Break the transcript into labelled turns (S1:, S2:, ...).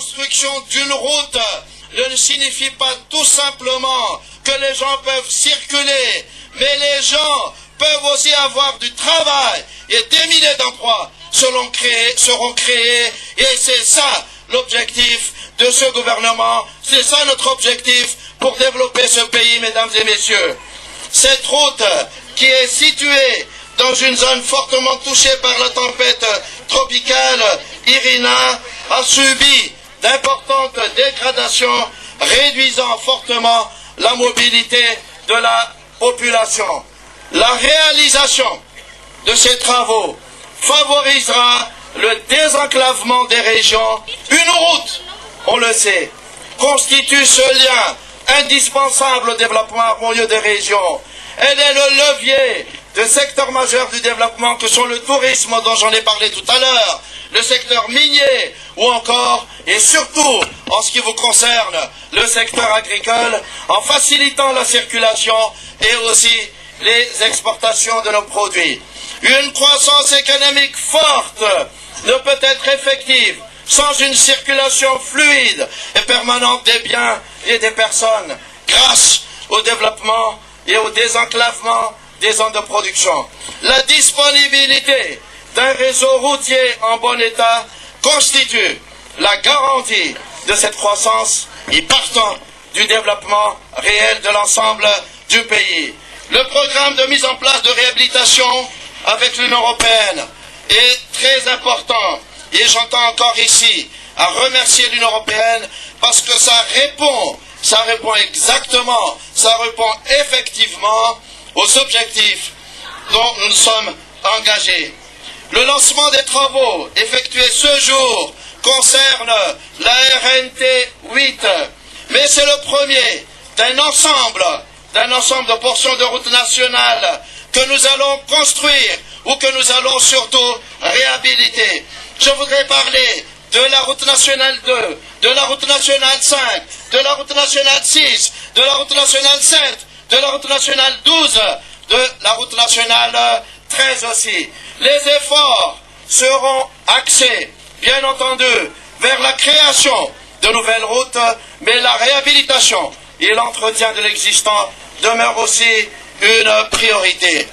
S1: construction d'une route ne signifie pas tout simplement que les gens peuvent circuler, mais les gens peuvent aussi avoir du travail et des milliers d'emplois seront créés et c'est ça l'objectif de ce gouvernement, c'est ça notre objectif pour développer ce pays, mesdames et messieurs. Cette route qui est située dans une zone fortement touchée par la tempête tropicale Irina a subi d'importantes dégradations, réduisant fortement la mobilité de la population. La réalisation de ces travaux favorisera le désenclavement des régions. Une route, on le sait, constitue ce lien indispensable au développement harmonieux des régions. Elle est le levier de secteurs majeurs du développement que sont le tourisme dont j'en ai parlé tout à l'heure, le secteur minier ou encore et surtout en ce qui vous concerne le secteur agricole en facilitant la circulation et aussi les exportations de nos produits. Une croissance économique forte ne peut être effective sans une circulation fluide et permanente des biens et des personnes grâce au développement et au désenclavement des zones de production. La disponibilité d'un réseau routier en bon état constitue la garantie de cette croissance et partant du développement réel de l'ensemble du pays. Le programme de mise en place de réhabilitation avec l'Union européenne est très important et j'entends encore ici à remercier l'Union européenne parce que ça répond exactement, ça répond effectivement aux objectifs dont nous sommes engagés. Le lancement des travaux effectués ce jour concerne la RNT 8, mais c'est le premier d'un ensemble de portions de route nationale que nous allons construire ou que nous allons surtout réhabiliter. Je voudrais parler de la route nationale 2, de la route nationale 5, de la route nationale 6, de la route nationale 7, de la route nationale 12, de la route nationale 13 aussi. Les efforts seront axés, bien entendu, vers la création de nouvelles routes, mais la réhabilitation et l'entretien de l'existant demeurent aussi une priorité.